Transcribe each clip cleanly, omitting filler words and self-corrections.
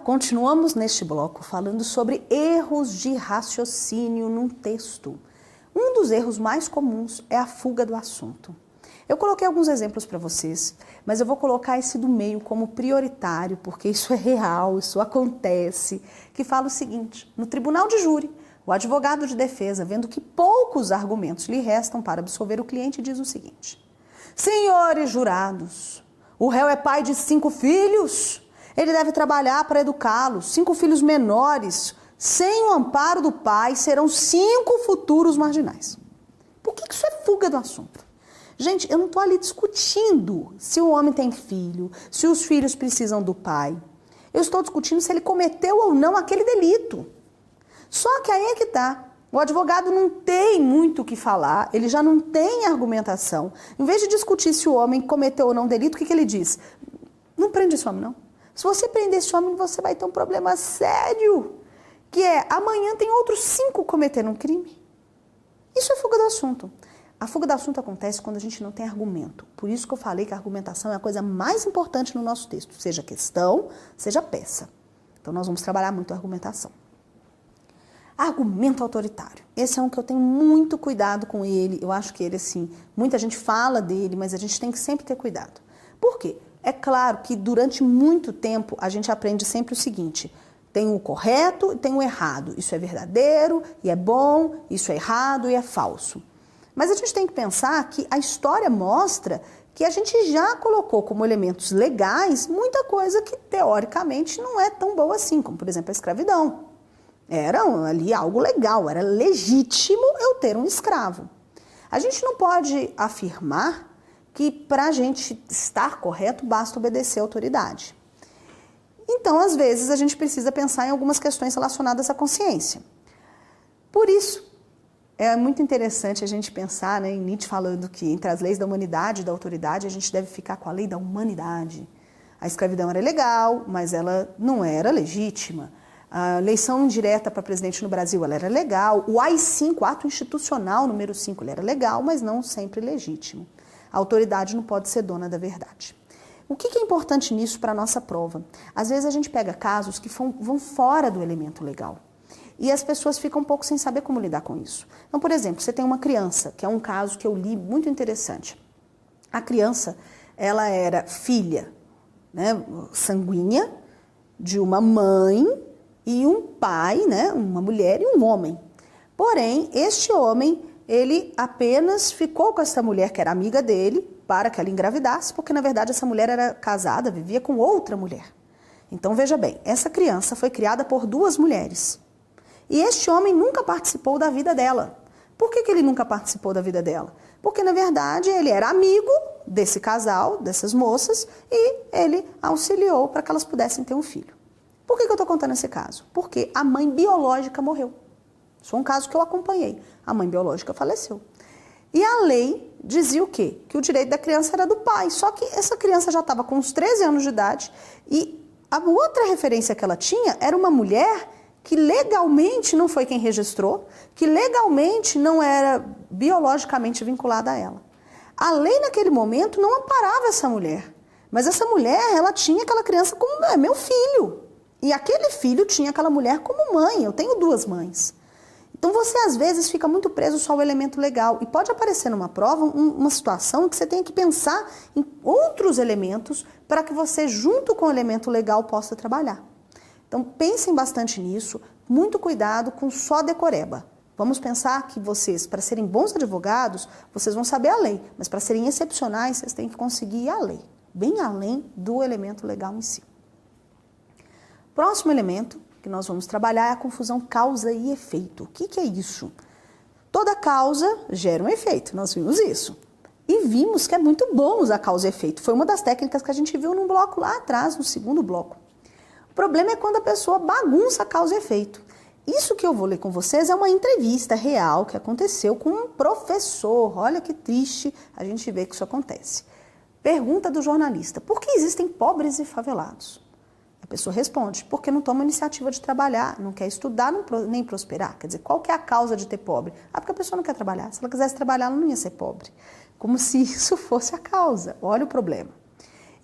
Continuamos neste bloco falando sobre erros de raciocínio num texto. Um dos erros mais comuns é a fuga do assunto. Eu coloquei alguns exemplos para vocês, mas eu vou colocar esse do meio como prioritário, porque isso é real, isso acontece, que fala o seguinte: no tribunal de júri, o advogado de defesa, vendo que poucos argumentos lhe restam para absolver o cliente, diz o seguinte: senhores jurados, o réu é pai de 5 filhos, ele deve trabalhar para educá-los, 5 filhos menores, sem o amparo do pai, serão 5 futuros marginais. Por que isso é fuga do assunto? Gente, eu não estou ali discutindo se o homem tem filho, se os filhos precisam do pai. Eu estou discutindo se ele cometeu ou não aquele delito. Só que aí é que está. O advogado não tem muito o que falar, ele já não tem argumentação. Em vez de discutir se o homem cometeu ou não delito, o que ele diz? Não prende esse homem, não. Se você prender esse homem, você vai ter um problema sério, que é amanhã tem outros 5 cometendo um crime. Isso é fuga do assunto. A fuga do assunto acontece quando a gente não tem argumento. Por isso que eu falei que a argumentação é a coisa mais importante no nosso texto, seja questão, seja peça. Então nós vamos trabalhar muito a argumentação. Argumento autoritário. Esse é um que eu tenho muito cuidado com ele. Eu acho que ele, assim, muita gente fala dele, mas a gente tem que sempre ter cuidado. Por quê? É claro que durante muito tempo a gente aprende sempre o seguinte: tem o correto e tem o errado. Isso é verdadeiro e é bom, isso é errado e é falso. Mas a gente tem que pensar que a história mostra que a gente já colocou como elementos legais muita coisa que teoricamente não é tão boa assim, como por exemplo a escravidão. Era ali algo legal, era legítimo eu ter um escravo. A gente não pode afirmar que para a gente estar correto basta obedecer à autoridade. Então, às vezes, a gente precisa pensar em algumas questões relacionadas à consciência. Por isso, é muito interessante a gente pensar, né, em Nietzsche falando que entre as leis da humanidade e da autoridade a gente deve ficar com a lei da humanidade. A escravidão era legal, mas ela não era legítima. A eleição indireta para presidente no Brasil ela era legal. O AI-5, ato institucional número 5, ele era legal, mas não sempre legítimo. A autoridade não pode ser dona da verdade. O que é importante nisso para a nossa prova? Às vezes a gente pega casos que vão fora do elemento legal. E as pessoas ficam um pouco sem saber como lidar com isso. Então, por exemplo, você tem uma criança, que é um caso que eu li muito interessante. A criança, ela era filha, né, sanguínea de uma mãe e um pai, né, uma mulher e um homem. Porém, este homem, ele apenas ficou com essa mulher que era amiga dele para que ela engravidasse, porque na verdade essa mulher era casada, vivia com outra mulher. Então, veja bem, essa criança foi criada por 2 mulheres. E este homem nunca participou da vida dela. Por que ele nunca participou da vida dela? Porque, na verdade, ele era amigo desse casal, dessas moças, e ele auxiliou para que elas pudessem ter um filho. Por que eu estou contando esse caso? Porque a mãe biológica morreu. Isso é um caso que eu acompanhei. A mãe biológica faleceu. E a lei dizia o quê? Que o direito da criança era do pai. Só que essa criança já estava com uns 13 anos de idade e a outra referência que ela tinha era uma mulher que legalmente não foi quem registrou, que legalmente não era biologicamente vinculada a ela. A lei naquele momento não amparava essa mulher, mas essa mulher, ela tinha aquela criança como meu filho. E aquele filho tinha aquela mulher como mãe, eu tenho 2 mães. Então você às vezes fica muito preso só ao elemento legal e pode aparecer numa prova uma situação que você tem que pensar em outros elementos para que você junto com o elemento legal possa trabalhar. Então pensem bastante nisso, muito cuidado com só decoreba. Vamos pensar que vocês, para serem bons advogados, vocês vão saber a lei, mas para serem excepcionais, vocês têm que conseguir ir a lei, bem além do elemento legal em si. Próximo elemento que nós vamos trabalhar é a confusão causa e efeito. O que é isso? Toda causa gera um efeito, nós vimos isso. E vimos que é muito bom usar causa e efeito. Foi uma das técnicas que a gente viu num bloco lá atrás, no segundo bloco. O problema é quando a pessoa bagunça a causa e efeito. Isso que eu vou ler com vocês é uma entrevista real que aconteceu com um professor. Olha que triste a gente ver que isso acontece. Pergunta do jornalista: por que existem pobres e favelados? A pessoa responde: porque não toma iniciativa de trabalhar, não quer estudar nem prosperar. Quer dizer, qual que é a causa de ter pobre? Ah, porque a pessoa não quer trabalhar. Se ela quisesse trabalhar, ela não ia ser pobre. Como se isso fosse a causa. Olha o problema.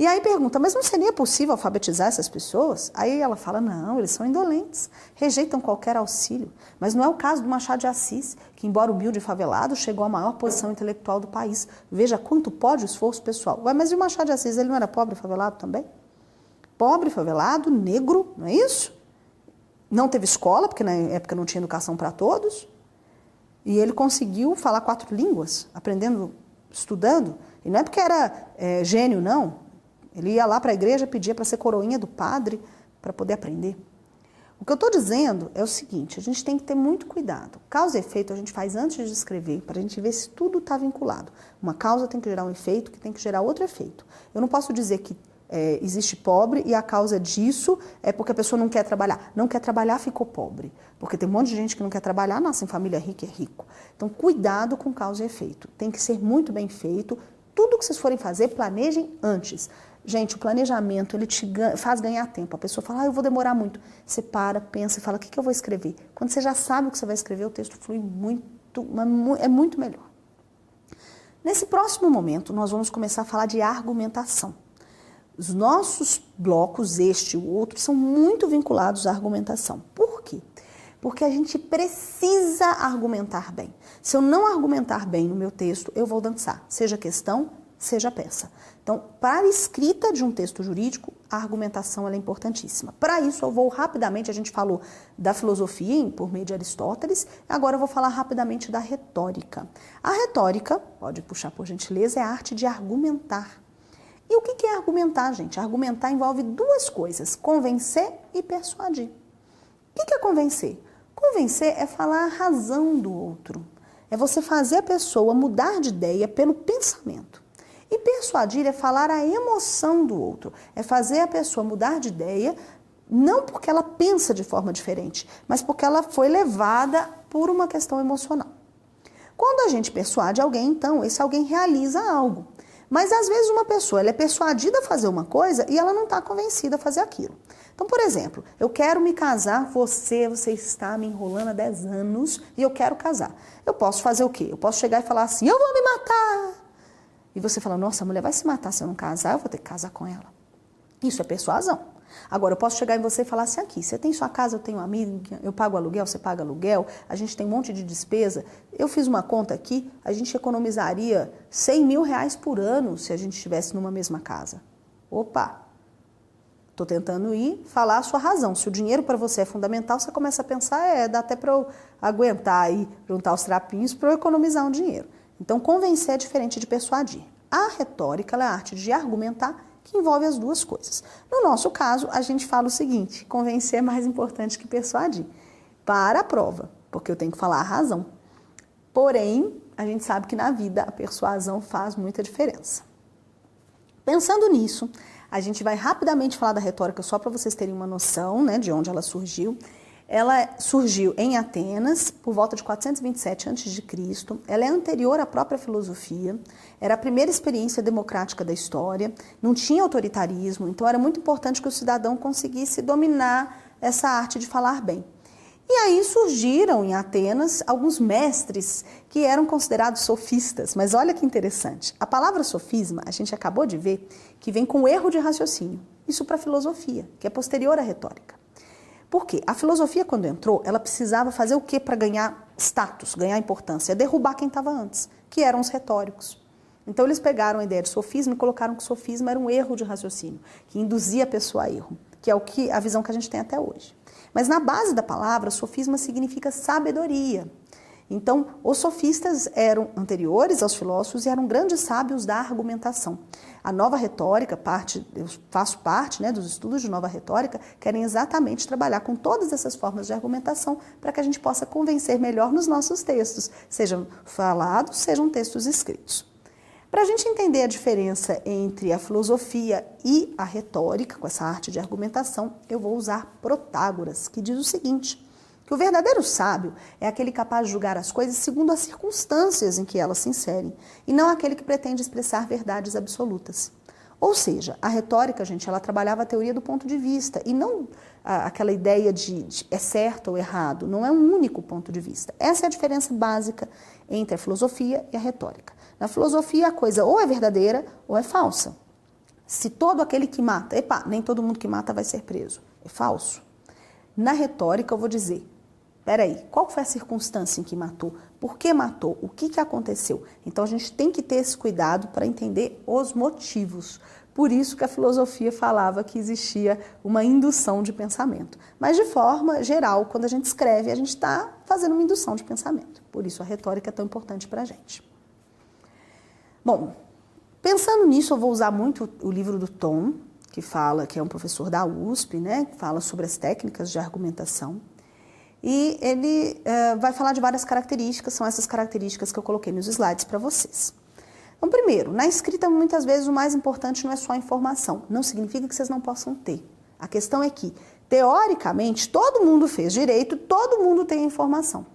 E aí pergunta, mas não seria possível alfabetizar essas pessoas? Aí ela fala, não, eles são indolentes, rejeitam qualquer auxílio. Mas não é o caso do Machado de Assis, que embora humilde e favelado, chegou à maior posição intelectual do país. Veja quanto pode o esforço pessoal. Ué, mas e o Machado de Assis, ele não era pobre e favelado também? Pobre, favelado, negro, não é isso? Não teve escola, porque na época não tinha educação para todos. E ele conseguiu falar 4 línguas, aprendendo, estudando. E não é porque era gênio, não. Ele ia lá para a igreja, pedia para ser coroinha do padre, para poder aprender. O que eu estou dizendo é o seguinte, a gente tem que ter muito cuidado. Causa e efeito a gente faz antes de escrever, para a gente ver se tudo está vinculado. Uma causa tem que gerar um efeito, que tem que gerar outro efeito. Eu não posso dizer que existe pobre e a causa disso é porque a pessoa não quer trabalhar. Não quer trabalhar, ficou pobre. Porque tem um monte de gente que não quer trabalhar, nasce em família rica e é rico. Então, cuidado com causa e efeito. Tem que ser muito bem feito. Tudo que vocês forem fazer, planejem antes. Gente, o planejamento, ele te faz ganhar tempo. A pessoa fala, eu vou demorar muito. Você para, pensa e fala, o que eu vou escrever? Quando você já sabe o que você vai escrever, o texto flui é muito melhor. Nesse próximo momento, nós vamos começar a falar de argumentação. Os nossos blocos, este e o outro, são muito vinculados à argumentação. Por quê? Porque a gente precisa argumentar bem. Se eu não argumentar bem no meu texto, eu vou dançar, seja questão, seja peça. Então, para a escrita de um texto jurídico, a argumentação ela é importantíssima. Para isso, eu vou rapidamente, a gente falou da filosofia por meio de Aristóteles, agora eu vou falar rapidamente da retórica. A retórica, pode puxar por gentileza, é a arte de argumentar. E o que é argumentar, gente? Argumentar envolve 2 coisas, convencer e persuadir. O que é convencer? Convencer é falar a razão do outro. É você fazer a pessoa mudar de ideia pelo pensamento. E persuadir é falar a emoção do outro. É fazer a pessoa mudar de ideia, não porque ela pensa de forma diferente, mas porque ela foi levada por uma questão emocional. Quando a gente persuade alguém, então, esse alguém realiza algo. Mas às vezes uma pessoa ela é persuadida a fazer uma coisa e ela não está convencida a fazer aquilo. Então, por exemplo, eu quero me casar, você está me enrolando há 10 anos e eu quero casar. Eu posso fazer o quê? Eu posso chegar e falar assim, eu vou me matar. E você fala, nossa, a mulher vai se matar se eu não casar, eu vou ter que casar com ela. Isso é persuasão. Agora, eu posso chegar em você e falar assim, aqui, você tem sua casa, eu tenho uma amiga, eu pago aluguel, você paga aluguel, a gente tem um monte de despesa. Eu fiz uma conta aqui, a gente economizaria 100 mil reais por ano se a gente estivesse numa mesma casa. Opa! Estou tentando falar a sua razão. Se o dinheiro para você é fundamental, você começa a pensar, dá até para eu aguentar e juntar os trapinhos para eu economizar um dinheiro. Então, convencer é diferente de persuadir. A retórica é a arte de argumentar, que envolve as 2 coisas. No nosso caso, a gente fala o seguinte, convencer é mais importante que persuadir. Para a prova, porque eu tenho que falar a razão. Porém, a gente sabe que na vida a persuasão faz muita diferença. Pensando nisso, a gente vai rapidamente falar da retórica só para vocês terem uma noção, né, de onde ela surgiu. Ela surgiu em Atenas, por volta de 427 a.C. Ela é anterior à própria filosofia, era a primeira experiência democrática da história, não tinha autoritarismo, então era muito importante que o cidadão conseguisse dominar essa arte de falar bem. E aí surgiram em Atenas alguns mestres que eram considerados sofistas, mas olha que interessante, a palavra sofisma, a gente acabou de ver, que vem com erro de raciocínio, isso para a filosofia, que é posterior à retórica. Por quê? A filosofia, quando entrou, ela precisava fazer o quê para ganhar status, ganhar importância? Derrubar quem estava antes, que eram os retóricos. Então, eles pegaram a ideia de sofisma e colocaram que o sofisma era um erro de raciocínio, que induzia a pessoa a erro, que é a visão que a gente tem até hoje. Mas, na base da palavra, sofisma significa sabedoria. Então, os sofistas eram anteriores aos filósofos e eram grandes sábios da argumentação. A nova retórica, eu faço parte, né, dos estudos de nova retórica, querem exatamente trabalhar com todas essas formas de argumentação para que a gente possa convencer melhor nos nossos textos, sejam falados, sejam textos escritos. Para a gente entender a diferença entre a filosofia e a retórica, com essa arte de argumentação, eu vou usar Protágoras, que diz o seguinte, que o verdadeiro sábio é aquele capaz de julgar as coisas segundo as circunstâncias em que elas se inserem, e não aquele que pretende expressar verdades absolutas. Ou seja, a retórica, gente, ela trabalhava a teoria do ponto de vista, e não aquela ideia de é certo ou errado, não é um único ponto de vista. Essa é a diferença básica entre a filosofia e a retórica. Na filosofia, a coisa ou é verdadeira ou é falsa. Se todo aquele que mata, nem todo mundo que mata vai ser preso. É falso. Na retórica eu vou dizer, peraí, qual foi a circunstância em que matou? Por que matou? O que aconteceu? Então a gente tem que ter esse cuidado para entender os motivos. Por isso que a filosofia falava que existia uma indução de pensamento. Mas de forma geral, quando a gente escreve, a gente está fazendo uma indução de pensamento. Por isso a retórica é tão importante para a gente. Bom, pensando nisso, eu vou usar muito o livro do Tom, que é um professor da USP, né, que fala sobre as técnicas de argumentação. E ele vai falar de várias características, são essas características que eu coloquei nos slides para vocês. Então, primeiro, na escrita, muitas vezes, o mais importante não é só a informação. Não significa que vocês não possam ter. A questão é que, teoricamente, todo mundo fez direito, todo mundo tem a informação.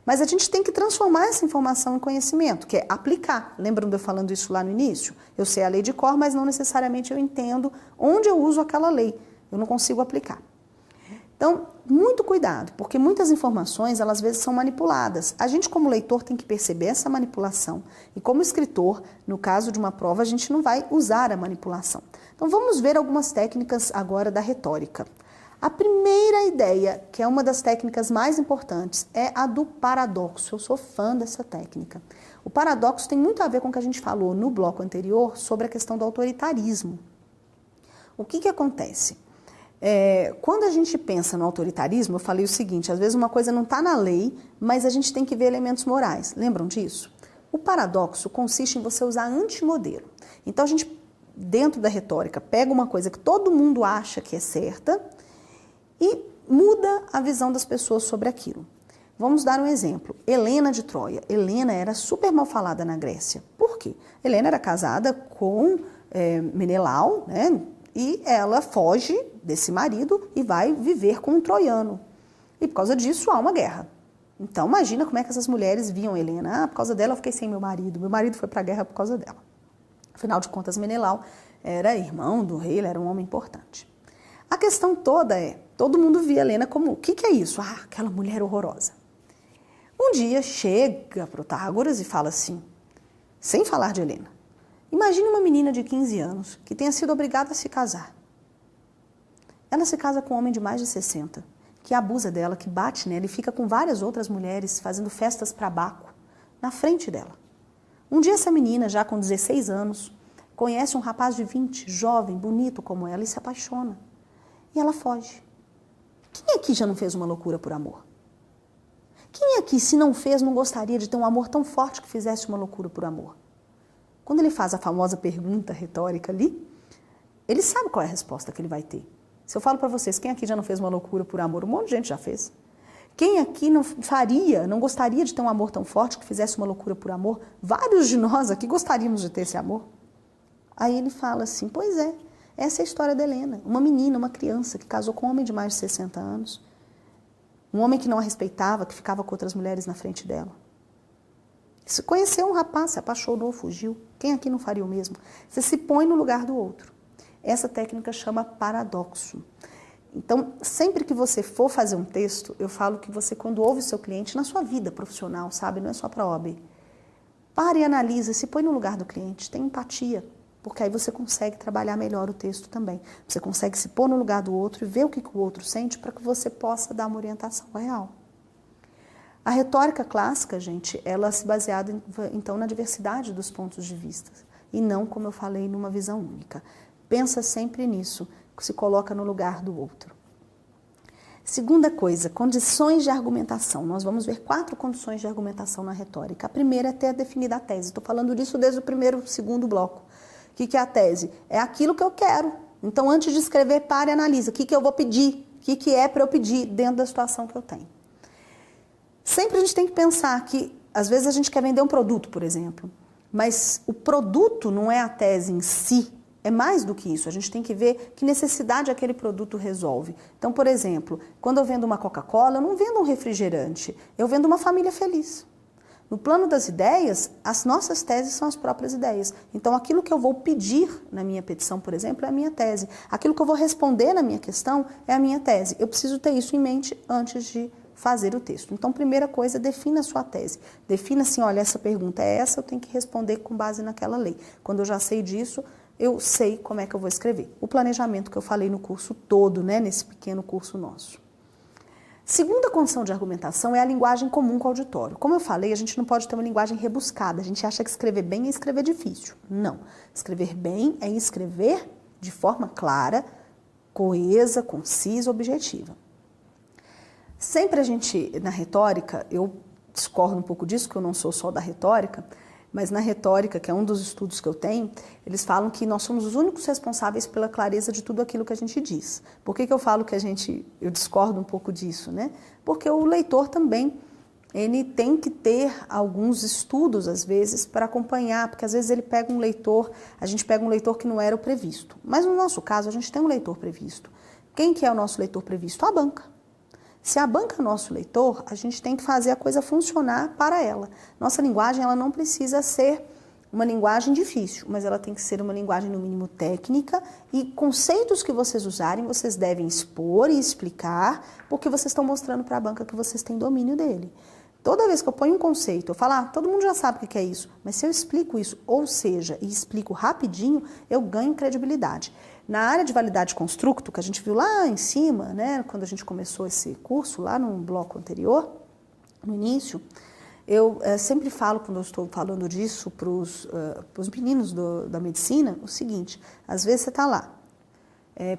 Mas a gente tem que transformar essa informação em conhecimento, que é aplicar. Lembram de eu falando isso lá no início? Eu sei a lei de cor, mas não necessariamente eu entendo onde eu uso aquela lei. Eu não consigo aplicar. Então, muito cuidado, porque muitas informações, elas às vezes são manipuladas. A gente, como leitor, tem que perceber essa manipulação. E como escritor, no caso de uma prova, a gente não vai usar a manipulação. Então, vamos ver algumas técnicas agora da retórica. A primeira ideia, que é uma das técnicas mais importantes, é a do paradoxo. Eu sou fã dessa técnica. O paradoxo tem muito a ver com o que a gente falou no bloco anterior sobre a questão do autoritarismo. O que acontece? Quando a gente pensa no autoritarismo, eu falei o seguinte, às vezes uma coisa não está na lei, mas a gente tem que ver elementos morais. Lembram disso? O paradoxo consiste em você usar antimodelo. Então a gente, dentro da retórica, pega uma coisa que todo mundo acha que é certa e muda a visão das pessoas sobre aquilo. Vamos dar um exemplo. Helena de Troia. Helena era super mal falada na Grécia. Por quê? Helena era casada com Menelau, né? E ela foge desse marido e vai viver com um troiano. E por causa disso há uma guerra. Então imagina como é que essas mulheres viam Helena. Por causa dela eu fiquei sem meu marido foi para a guerra por causa dela. Afinal de contas, Menelau era irmão do rei, ele era um homem importante. A questão toda todo mundo via Helena como, o que é isso? Aquela mulher horrorosa. Um dia chega Protágoras e fala assim, sem falar de Helena, imagine uma menina de 15 anos que tenha sido obrigada a se casar. Ela se casa com um homem de mais de 60, que abusa dela, que bate nela e fica com várias outras mulheres fazendo festas para Baco, na frente dela. Um dia essa menina, já com 16 anos, conhece um rapaz de 20, jovem, bonito como ela, e se apaixona. E ela foge. Quem aqui já não fez uma loucura por amor? Quem aqui, se não fez, não gostaria de ter um amor tão forte que fizesse uma loucura por amor? Quando ele faz a famosa pergunta retórica ali, ele sabe qual é a resposta que ele vai ter. Se eu falo para vocês, quem aqui já não fez uma loucura por amor? Um monte de gente já fez. Quem aqui não gostaria de ter um amor tão forte que fizesse uma loucura por amor? Vários de nós aqui gostaríamos de ter esse amor. Aí ele fala assim, pois é, essa é a história da Helena. Uma menina, uma criança que casou com um homem de mais de 60 anos. Um homem que não a respeitava, que ficava com outras mulheres na frente dela. Se conheceu um rapaz, se apaixonou, fugiu. Quem aqui não faria o mesmo? Você se põe no lugar do outro. Essa técnica chama paradoxo. Então, sempre que você for fazer um texto, eu falo que você, quando ouve o seu cliente, na sua vida profissional, sabe? Não é só para a OAB. Pare e analisa, se põe no lugar do cliente, tem empatia, porque aí você consegue trabalhar melhor o texto também. Você consegue se pôr no lugar do outro e ver o que o outro sente para que você possa dar uma orientação real. A retórica clássica, gente, ela se baseada, então, na diversidade dos pontos de vista e não, como eu falei, numa visão única. Pensa sempre nisso, se coloca no lugar do outro. Segunda coisa, condições de argumentação. Nós vamos ver 4 condições de argumentação na retórica. A primeira é ter definida a tese. Estou falando disso desde o segundo bloco. O que é a tese? É aquilo que eu quero. Então, antes de escrever, pare e analisa. O que eu vou pedir? O que é para eu pedir dentro da situação que eu tenho? Sempre a gente tem que pensar que, às vezes, a gente quer vender um produto, por exemplo. Mas o produto não é a tese em si. É mais do que isso, a gente tem que ver que necessidade aquele produto resolve. Então, por exemplo, quando eu vendo uma Coca-Cola, eu não vendo um refrigerante, eu vendo uma família feliz. No plano das ideias, as nossas teses são as próprias ideias. Então, aquilo que eu vou pedir na minha petição, por exemplo, é a minha tese. Aquilo que eu vou responder na minha questão é a minha tese. Eu preciso ter isso em mente antes de fazer o texto. Então, primeira coisa, defina a sua tese. Defina assim, olha, essa pergunta é essa, eu tenho que responder com base naquela lei. Quando eu já sei disso, eu sei como é que eu vou escrever. O planejamento que eu falei no curso todo, né, nesse pequeno curso nosso. Segunda condição de argumentação é a linguagem comum com o auditório. Como eu falei, a gente não pode ter uma linguagem rebuscada. A gente acha que escrever bem é escrever difícil. Não. Escrever bem é escrever de forma clara, coesa, concisa, objetiva. Sempre a gente, na retórica, eu discordo um pouco disso, que eu não sou só da retórica, mas na retórica, que é um dos estudos que eu tenho, eles falam que nós somos os únicos responsáveis pela clareza de tudo aquilo que a gente diz. Por que eu falo que eu discordo um pouco disso, né? Porque o leitor também, ele tem que ter alguns estudos, às vezes, para acompanhar, porque às vezes ele pega um leitor, a gente pega um leitor que não era o previsto. Mas no nosso caso, a gente tem um leitor previsto. Quem que é o nosso leitor previsto? A banca. Se a banca é nosso leitor, a gente tem que fazer a coisa funcionar para ela. Nossa linguagem, ela não precisa ser uma linguagem difícil, mas ela tem que ser uma linguagem, no mínimo, técnica, e conceitos que vocês usarem, vocês devem expor e explicar, porque vocês estão mostrando para a banca que vocês têm domínio dele. Toda vez que eu ponho um conceito, eu falo, todo mundo já sabe o que é isso, mas se eu explico isso, ou seja, e explico rapidinho, eu ganho credibilidade. Na área de validade constructo, que a gente viu lá em cima, né, quando a gente começou esse curso, lá no bloco anterior, no início, eu sempre falo, quando eu estou falando disso para os meninos da medicina, o seguinte, às vezes você está lá,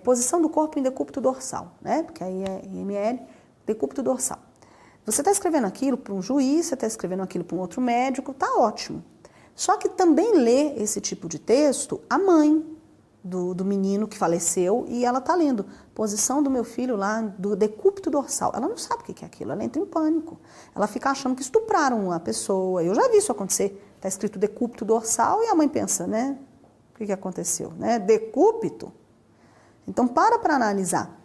posição do corpo em decúbito dorsal, né, porque aí é IML, decúbito dorsal. Você está escrevendo aquilo para um juiz, você está escrevendo aquilo para um outro médico, tá ótimo. Só que também lê esse tipo de texto a mãe do menino que faleceu e ela está lendo posição do meu filho lá do decúbito dorsal. Ela não sabe o que é aquilo, ela entra em pânico. Ela fica achando que estupraram a pessoa. Eu já vi isso acontecer. Está escrito decúbito dorsal e a mãe pensa, né? O que aconteceu? Né? Decúbito? Então, para analisar.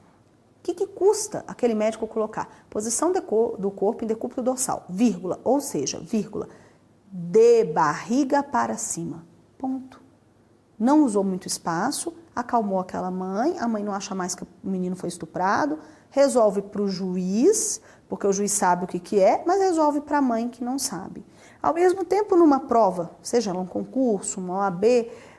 O que custa aquele médico colocar? Posição do corpo em decúbito dorsal, vírgula, ou seja, vírgula, de barriga para cima. Ponto. Não usou muito espaço, acalmou aquela mãe, a mãe não acha mais que o menino foi estuprado, resolve para o juiz, porque o juiz sabe o que é, mas resolve para a mãe que não sabe. Ao mesmo tempo, numa prova, seja num concurso, uma OAB,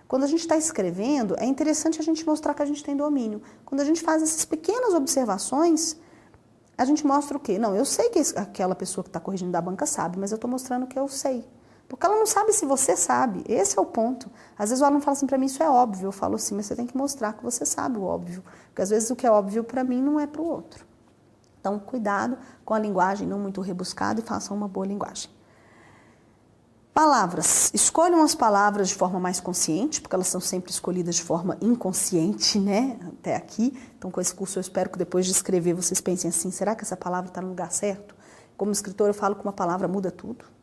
quando a gente está escrevendo, é interessante a gente mostrar que a gente tem domínio. Quando a gente faz essas pequenas observações, a gente mostra o quê? Não, eu sei que aquela pessoa que está corrigindo da banca sabe, mas eu estou mostrando que eu sei. Porque ela não sabe se você sabe. Esse é o ponto. Às vezes o aluno fala assim para mim, isso é óbvio. Eu falo assim, mas você tem que mostrar que você sabe o óbvio. Porque às vezes o que é óbvio para mim não é para o outro. Então, cuidado com a linguagem não muito rebuscada e façam uma boa linguagem. Palavras. Escolham as palavras de forma mais consciente, porque elas são sempre escolhidas de forma inconsciente, né? Até aqui. Então, com esse curso, eu espero que depois de escrever vocês pensem assim, será que essa palavra está no lugar certo? Como escritor, eu falo que uma palavra muda tudo.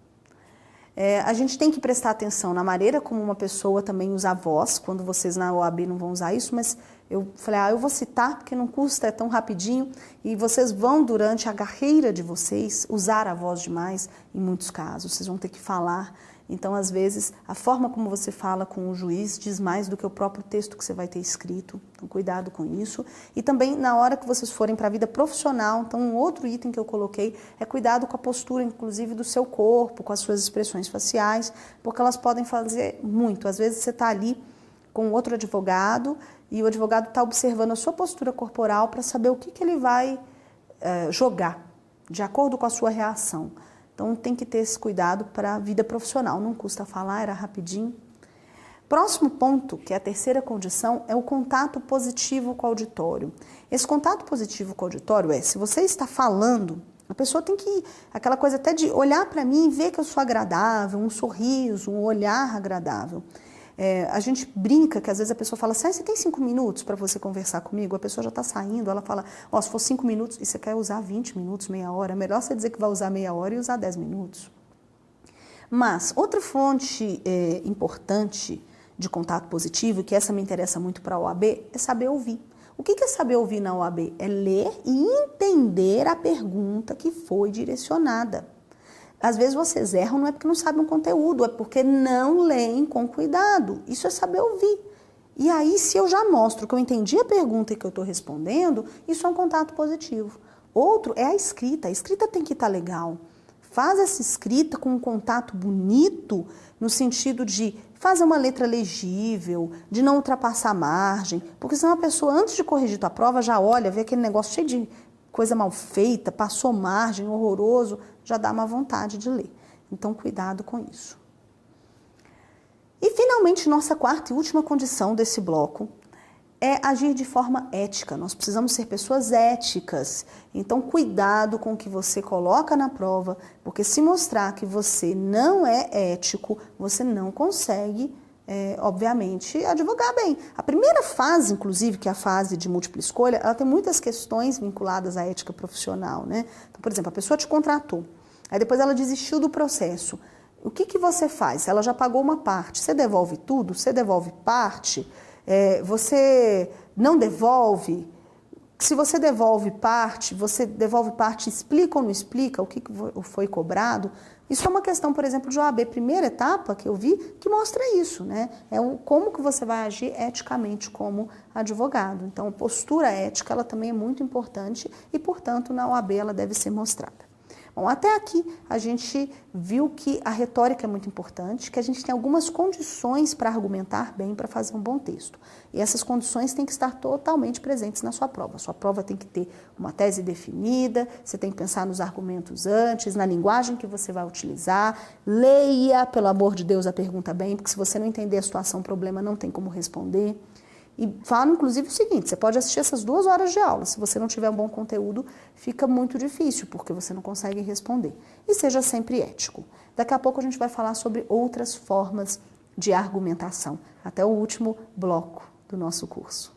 A gente tem que prestar atenção na maneira como uma pessoa também usa a voz, quando vocês na OAB não vão usar isso, mas eu falei, eu vou citar, porque não custa, é tão rapidinho, e vocês vão, durante a carreira de vocês, usar a voz demais, em muitos casos, vocês vão ter que falar. Então, às vezes, a forma como você fala com o juiz diz mais do que o próprio texto que você vai ter escrito. Então, cuidado com isso. E também, na hora que vocês forem para a vida profissional, então, um outro item que eu coloquei é cuidado com a postura, inclusive, do seu corpo, com as suas expressões faciais, porque elas podem fazer muito. Às vezes, você está ali com outro advogado e o advogado está observando a sua postura corporal para saber o que ele vai jogar, de acordo com a sua reação. Então, tem que ter esse cuidado para a vida profissional. Não custa falar, era rapidinho. Próximo ponto, que é a terceira condição, é o contato positivo com o auditório. Esse contato positivo com o auditório se você está falando, a pessoa tem que, aquela coisa até de olhar para mim e ver que eu sou agradável, um sorriso, um olhar agradável. A gente brinca que às vezes a pessoa fala assim, você tem 5 minutos para você conversar comigo? A pessoa já está saindo, ela fala, se for 5 minutos, e você quer usar 20 minutos, meia hora, é melhor você dizer que vai usar meia hora e usar 10 minutos. Mas outra fonte importante de contato positivo, que essa me interessa muito para a OAB, é saber ouvir. O que é saber ouvir na OAB? É ler e entender a pergunta que foi direcionada. Às vezes vocês erram, não é porque não sabem o conteúdo, é porque não leem com cuidado. Isso é saber ouvir. E aí, se eu já mostro que eu entendi a pergunta e que eu estou respondendo, isso é um contato positivo. Outro é a escrita. A escrita tem que estar legal. Faz essa escrita com um contato bonito, no sentido de fazer uma letra legível, de não ultrapassar a margem, porque senão a pessoa, antes de corrigir tua prova, já olha, vê aquele negócio cheio de coisa mal feita, passou margem, horroroso, já dá uma vontade de ler. Então, cuidado com isso. E, finalmente, nossa quarta e última condição desse bloco é agir de forma ética. Nós precisamos ser pessoas éticas. Então, cuidado com o que você coloca na prova, porque se mostrar que você não é ético, você não consegue, obviamente, advogar bem. A primeira fase, inclusive, que é a fase de múltipla escolha, ela tem muitas questões vinculadas à ética profissional, né? Então, por exemplo, a pessoa te contratou, aí depois ela desistiu do processo. O que você faz? Ela já pagou uma parte. Você devolve tudo? Você devolve parte? Você não devolve? Se você devolve parte, explica ou não explica o que foi cobrado? Isso é uma questão, por exemplo, de OAB, primeira etapa que eu vi, que mostra isso, né? Como que você vai agir eticamente como advogado. Então, postura ética, ela também é muito importante e, portanto, na OAB ela deve ser mostrada. Bom, até aqui a gente viu que a retórica é muito importante, que a gente tem algumas condições para argumentar bem, para fazer um bom texto. E essas condições têm que estar totalmente presentes na sua prova. A sua prova tem que ter uma tese definida, você tem que pensar nos argumentos antes, na linguagem que você vai utilizar. Leia, pelo amor de Deus, a pergunta bem, porque se você não entender a situação, o problema não tem como responder. E falo, inclusive, o seguinte, você pode assistir essas 2 horas de aula, se você não tiver um bom conteúdo, fica muito difícil, porque você não consegue responder. E seja sempre ético. Daqui a pouco a gente vai falar sobre outras formas de argumentação, até o último bloco do nosso curso.